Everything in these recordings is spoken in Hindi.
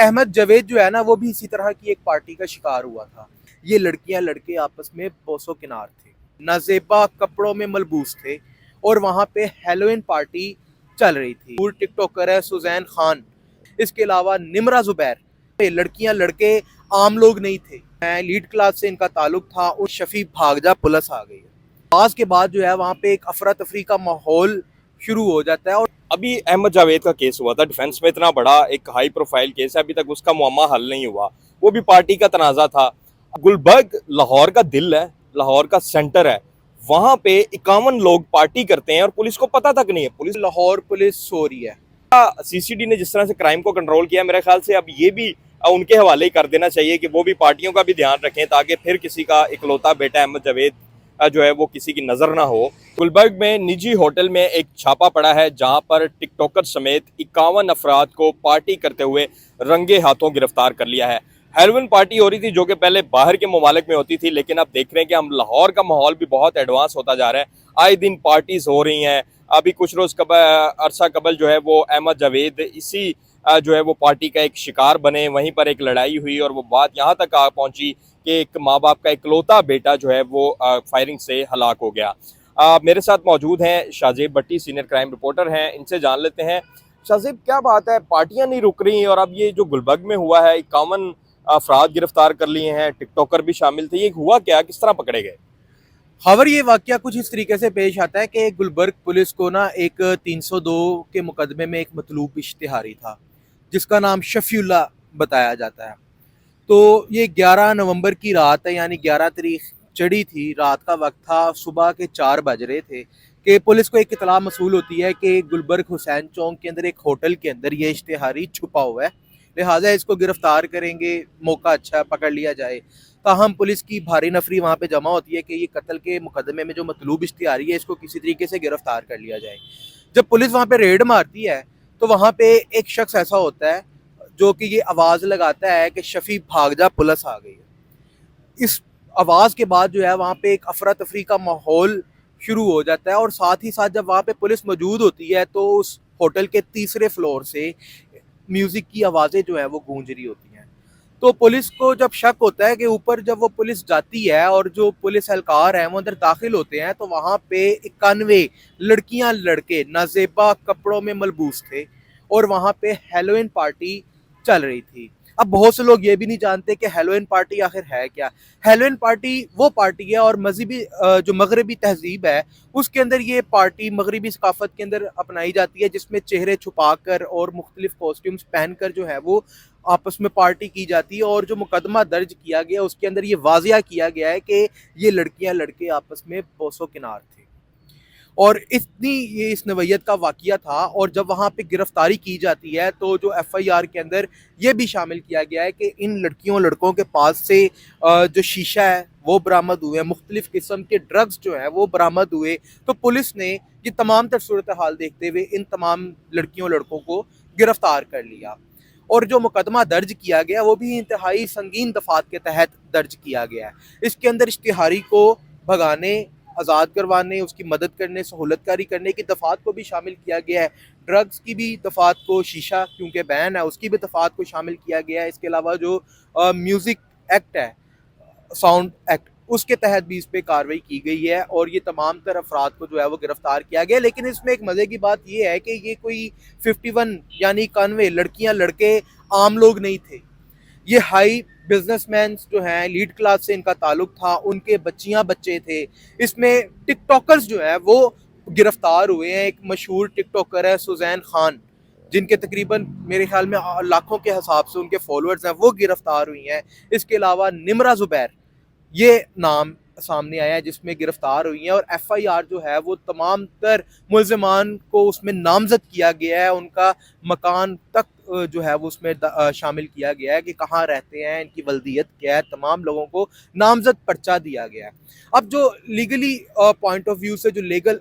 अहमद जावेद जो है ना वो भी इसी तरह की एक पार्टी का शिकार हुआ था। ये लड़कियां लड़के आपस में बोसो किनार थे, नाजेबा कपड़ों में मलबूस थे और वहां पे हेलोइन पार्टी चल रही थी। टिकटॉकर है सुजैन खान, इसके अलावा निमरा जुबैर। ये लड़कियां लड़के आम लोग नहीं थे, लीड क्लास से इनका ताल्लुक था और शफी भाग जा पुलिस आ गई। आज के बाद जो है वहाँ पे एक अफरा तफरी का माहौल शुरू हो जाता है। और अभी अहमद जावेद का केस हुआ था डिफेंस में, इतना बड़ा एक हाई प्रोफाइल केस है, अभी तक उसका मुअम्मा हल नहीं हुआ। वो भी पार्टी का तनाजा था। गुलबर्ग लाहौर का दिल है, लाहौर का सेंटर है। वहां पे 51 लोग पार्टी करते हैं और पुलिस को पता तक नहीं है। पुलिस, लाहौर पुलिस सो रही है। सीसीडी ने जिस तरह से क्राइम को कंट्रोल किया, मेरे ख्याल से अब ये भी उनके हवाले ही कर देना चाहिए कि वो भी पार्टियों का भी ध्यान रखें, ताकि फिर किसी का इकलौता बेटा अहमद जावेद जो है वो किसी की नजर ना हो। गुलबर्ग में निजी होटल में एक छापा पड़ा है, जहां पर टिकटॉकर समेत 51 अफराद को पार्टी करते हुए रंगे हाथों गिरफ्तार कर लिया है। हेरोइन पार्टी हो रही थी जो कि पहले बाहर के ममालिक में होती थी, लेकिन अब देख रहे हैं कि हम लाहौर का माहौल भी बहुत एडवांस होता जा रहा है। आए दिन पार्टीज हो रही हैं। अभी कुछ रोज अरसा कबल जो है वो अहमद जावेद इसी जो है वो पार्टी का एक शिकार बने, वहीं पर एक लड़ाई हुई और वो बात यहाँ तक आ पहुंची कि एक माँ बाप का इकलौता बेटा जो है वो फायरिंग से हलाक हो गया। मेरे साथ मौजूद हैं शाहजेब भट्टी, सीनियर क्राइम रिपोर्टर हैं, इनसे जान लेते हैं। शाहजेब, क्या बात है, पार्टियां नहीं रुक रही और अब ये जो गुलबर्ग में हुआ है, 51 अफराद गिरफ्तार कर लिए हैं, टिकटॉकर भी शामिल थे, ये हुआ क्या, किस तरह पकड़े गए? खबर ये वाकया कुछ इस तरीके से पेश आता है कि गुलबर्ग पुलिस को ना एक 302 के मुकदमे में एक मतलूब इश्तिहारी था जिसका नाम शफीउल्लाह बताया जाता है। तो ये 11 नवंबर की रात है, यानी 11 तारीख चढ़ी थी, रात का वक्त था, सुबह के 4 बज रहे थे कि पुलिस को एक इतला मसूल होती है कि गुलबर्ग हुसैन चौक के अंदर एक होटल के अंदर ये इश्तिहारी छुपा हुआ है, लिहाजा इसको गिरफ्तार करेंगे, मौका अच्छा पकड़ लिया जाए। ताहम पुलिस की भारी नफरी वहाँ पे जमा होती है कि ये कत्ल के मुकदमे में जो मतलूब इश्तिहारी है इसको किसी तरीके से गिरफ्तार कर लिया जाए। जब पुलिस वहाँ पे रेड मारती है तो वहाँ पे एक शख्स ऐसा होता है जो कि ये आवाज़ लगाता है कि शफी भाग जा पुलिस आ गई है। इस आवाज़ के बाद जो है वहाँ पे एक अफरा तफरी का माहौल शुरू हो जाता है और साथ ही साथ जब वहाँ पे पुलिस मौजूद होती है तो उस होटल के तीसरे फ्लोर से म्यूजिक की आवाज़ें जो है वो गूंज रही होती हैं। तो पुलिस को जब शक होता है कि ऊपर जब वो पुलिस जाती है और जो पुलिस एहलकार हैं वो अंदर दाखिल होते हैं तो वहाँ पे 91 लड़कियां लड़के नाजेबा कपड़ों में मलबूस थे और वहाँ पे हेलोइन पार्टी चल रही थी। अब बहुत से लोग ये भी नहीं जानते कि हेलोइन पार्टी आखिर है क्या। हेलोइन पार्टी वो पार्टी है और मजहबी जो मगरबी तहजीब है उसके अंदर ये पार्टी मगरबी सकाफत के अंदर अपनाई जाती है, जिसमें चेहरे छुपा कर और मुख्तलिफ कॉस्ट्यूम्स पहनकर जो है वो आपस में पार्टी की जाती है। और जो मुकदमा दर्ज किया गया उसके अंदर ये वाजिया किया गया है कि ये लड़कियां लड़के आपस में बोसो किनार थे और इतनी ये इस नवैयत का वाकया था। और जब वहाँ पे गिरफ्तारी की जाती है तो जो FIR के अंदर ये भी शामिल किया गया है कि इन लड़कियों लड़कों के पास से जो शीशा है वो बरामद हुए, मुख्तलिफ किस्म के ड्रग्स जो है वो बरामद हुए। तो पुलिस ने ये तमाम तर सूरत हाल देखते हुए इन तमाम लड़कियों लड़कों को गिरफ्तार कर लिया और जो मुकदमा दर्ज किया गया वो भी इंतहाई संगीन दफात के तहत दर्ज किया गया है। इसके अंदर इश्तिहारी को भगाने, आज़ाद करवाने, उसकी मदद करने, सहूलतकारी करने की दफात को भी शामिल किया गया है। ड्रग्स की भी दफात को, शीशा क्योंकि बैन है उसकी भी दफात को शामिल किया गया है। इसके अलावा जो म्यूज़िक एक्ट है, साउंड एक्ट, उसके तहत भी इस पे कार्रवाई की गई है और ये तमाम तर अफराद को जो है वो गिरफ्तार किया गया। लेकिन इसमें एक मज़े की बात ये है कि ये कोई 51 यानी 91 लड़कियां लड़के आम लोग नहीं थे। ये हाई बिजनेसमैन जो हैं, लीड क्लास से इनका ताल्लुक था, उनके बच्चियां बच्चे थे। इसमें टिकटॉकर्स जो है वो गिरफ्तार हुए हैं। एक मशहूर टिकटॉकर है सुजैन खान, जिनके तकरीबन मेरे ख्याल में लाखों के हिसाब से उनके फॉलोअर्स हैं, वो गिरफ्तार हुई हैं। इसके अलावा निमरा जुबैर ये नाम सामने आया है जिसमें गिरफ्तार हुई हैं और FIR जो है वो तमाम तर मुल्ज़िमान को उसमें नामजद किया गया है, उनका मकान तक जो है वो उसमें शामिल किया गया है कि कहाँ रहते हैं, इनकी वल्दियत क्या है, तमाम लोगों को नामजद पर्चा दिया गया है। अब जो लीगली पॉइंट ऑफ व्यू से जो लीगल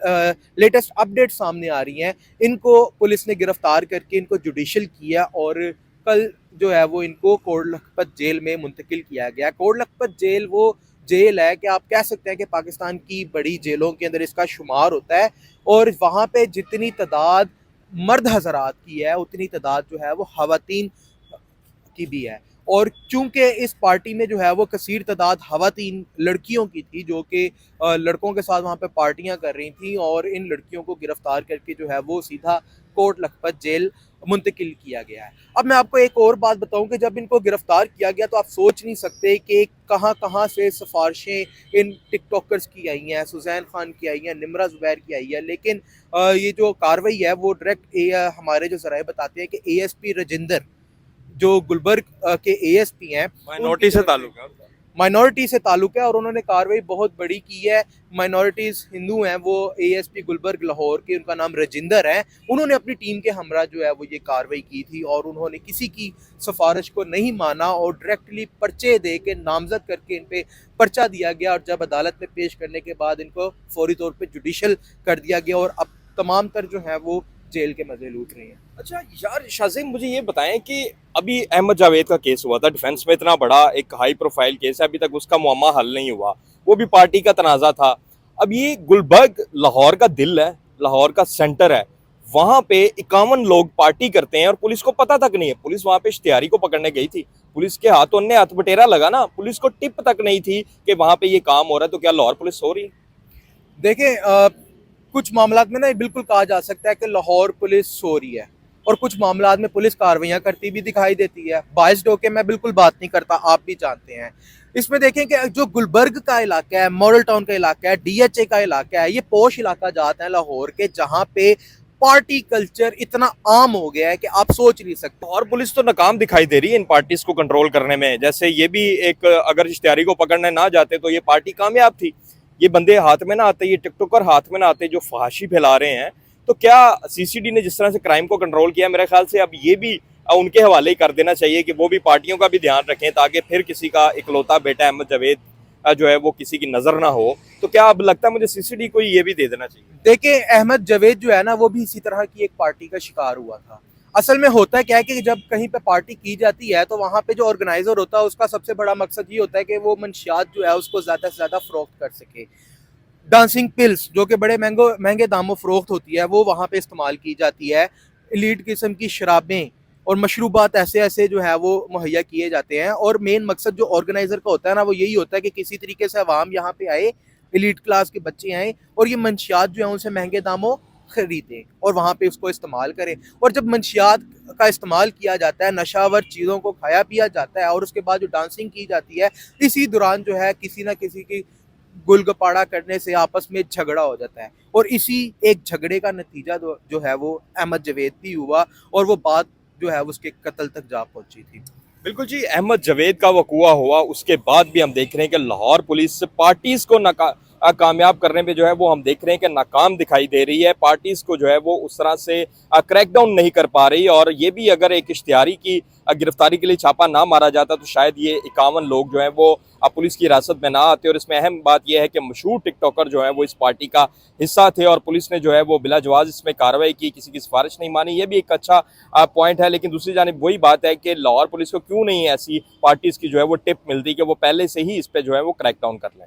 लेटेस्ट अपडेट सामने आ रही हैं, इनको पुलिस ने गिरफ्तार करके इनको जुडिशल किया और कल जो है वो इनको कोट लखपत जेल में मुंतकिल किया गया। कोट लखपत जेल वो जेल है कि आप कह सकते हैं कि पाकिस्तान की बड़ी जेलों के अंदर इसका शुमार होता है और वहाँ पे जितनी तादाद मर्द हजरात की है उतनी तादाद जो है वो खवातीन की भी है। और चूंकि इस पार्टी में जो है वो कसीर तादाद खवातीन लड़कियों की थी जो कि लड़कों के साथ वहाँ पे पार्टियां कर रही थी, और इन लड़कियों को गिरफ्तार करके जो है वो सीधा कोट लखपत जेल मुंतकिल किया गया है। अब मैं आपको एक और बात बताऊं कि जब इनको गिरफ्तार किया गया तो आप सोच नहीं सकते कि कहाँ कहाँ से सिफारिशें इन टिकटॉकर्स की आई हैं, सुजैन खान की आई हैं, निम्रा जुबैर की आई है, लेकिन ये जो कार्रवाई है वो डायरेक्ट हमारे जो जराए बताते हैं कि एएसपी राजिंदर जो गुलबर्ग के एएसपी हैं, माइनॉरिटी से ताल्लुक है। माइनॉरिटी से ताल्लुक है और उन्होंने कार्रवाई बहुत बड़ी की है। माइनॉरिटीज़ हिंदू हैं, वो एएसपी गुलबर्ग लाहौर के, उनका नाम राजिंदर है, उन्होंने अपनी टीम के हमरा जो है वो ये कार्रवाई की थी और उन्होंने किसी की सिफारिश को नहीं माना और डायरेक्टली पर्चे दे के नामजद करके इन पे पर्चा दिया गया, और जब अदालत में पेश करने के बाद इनको फौरी तौर पर जुडिशल कर दिया गया और अब तमाम तर जो है वो जेल के मजे लूट रही हैं। अच्छा यार शाज़िम, मुझे ये बताएं कि अभी अहमद जावेद का केस हुआ था डिफेंस में, इतना बड़ा एक हाई प्रोफाइल केस है, अभी तक उसका मुअम्मा हल नहीं हुआ, वो भी पार्टी का तनाज़ा था। अब ये गुलबर्ग लाहौर का दिल है, लाहौर का सेंटर है, वहाँ पे 51 लोग पार्टी करते हैं और पुलिस को पता तक नहीं है। पुलिस वहाँ पे इश्तिहारी को पकड़ने गई थी, पुलिस के हाथों ने हथबटेरा लगा ना, पुलिस को टिप तक नहीं थी कि वहाँ पे ये काम हो रहा है। तो क्या लाहौर पुलिस हो रही है? देखें, कुछ मामलात में ना बिल्कुल कहा जा सकता है कि लाहौर पुलिस सो रही है और कुछ मामलात में पुलिस कार्रवाइयाँ करती भी दिखाई देती है। बाइस्ड होके मैं बिल्कुल बात नहीं करता, आप भी जानते हैं। इसमें देखें कि जो गुलबर्ग का इलाका है, मॉडल टाउन का इलाका है, डीएचए का इलाका है, ये पोश इलाका जाता है लाहौर के, जहाँ पे पार्टी कल्चर इतना आम हो गया है कि आप सोच नहीं सकते। और पुलिस तो नाकाम दिखाई दे रही है इन पार्टीज को कंट्रोल करने में। जैसे ये भी एक, अगर इश्तिहारी को पकड़ने ना जाते तो ये पार्टी कामयाब थी। ये बंदे हाथ में ना आते, ये टिकटॉकर हाथ में ना आते जो फहाशी फैला रहे हैं। तो क्या सीसीडी ने जिस तरह से क्राइम को कंट्रोल किया, मेरे ख्याल से अब ये भी उनके हवाले ही कर देना चाहिए कि वो भी पार्टियों का भी ध्यान रखें, ताकि फिर किसी का इकलौता बेटा अहमद जावेद जो है वो किसी की नजर ना हो। तो क्या अब लगता है मुझे सीसीडी को ये भी दे देना चाहिए? देखिए, अहमद जावेद जो है ना वो भी इसी तरह की एक पार्टी का शिकार हुआ था। असल में होता क्या है कि जब कहीं पे पार्टी की जाती है तो वहाँ पे जो ऑर्गेनाइजर होता है उसका सबसे बड़ा मकसद ये होता है कि वो मंशियात जो है उसको ज़्यादा से ज़्यादा फ़रोख्त कर सके। डांसिंग पिल्स जो कि बड़े महंगे दामों फ़रोख्त होती है वो वहाँ पे इस्तेमाल की जाती है। एलीट किस्म की शराबें और मशरूबात ऐसे ऐसे जो है वो मुहैया किए जाते हैं, और मेन मकसद जो ऑर्गेनाइज़र का होता है ना वो यही होता है कि किसी तरीके से अवाम यहाँ पे आए, एलीट क्लास के बच्चे आए और ये मंशियात जो है उनसे महंगे दामों खरीदें और वहाँ पे उसको इस्तेमाल करें। और जब मंशियात का इस्तेमाल किया जाता है, नशावर चीज़ों को खाया पिया जाता है और उसके बाद जो डांसिंग की जाती है, इसी दौरान जो है किसी ना किसी की गुलगपाड़ा करने से आपस में झगड़ा हो जाता है, और इसी एक झगड़े का नतीजा जो है वो अहमद जावेद भी हुआ और वो बात जो है उसके कत्ल तक जा पहुंची थी। बिल्कुल जी, अहमद जावेद का वकूआ हुआ, उसके बाद भी हम देख रहे हैं कि लाहौर पुलिस पार्टीज को कामयाब करने में जो है वो हम देख रहे हैं कि नाकाम दिखाई दे रही है। पार्टीज को जो है वो उस तरह से क्रैकडाउन नहीं कर पा रही, और ये भी अगर एक इश्तिहारी की गिरफ्तारी के लिए छापा ना मारा जाता तो शायद ये 51 लोग जो हैं वो पुलिस की हिरासत में ना आते। और इसमें अहम बात यह है कि मशहूर टिकटॉकर जो है वो इस पार्टी का हिस्सा थे और पुलिस ने जो है वो बिला जवाज इसमें कार्रवाई की, किसी की सिफारिश नहीं मानी। ये भी एक अच्छा पॉइंट है। लेकिन दूसरी जानिब वही बात है कि लाहौर पुलिस को क्यों नहीं ऐसी पार्टीज की जो है वो टिप मिलती कि वो पहले से ही इस पर जो है वो क्रैकडाउन कर लें।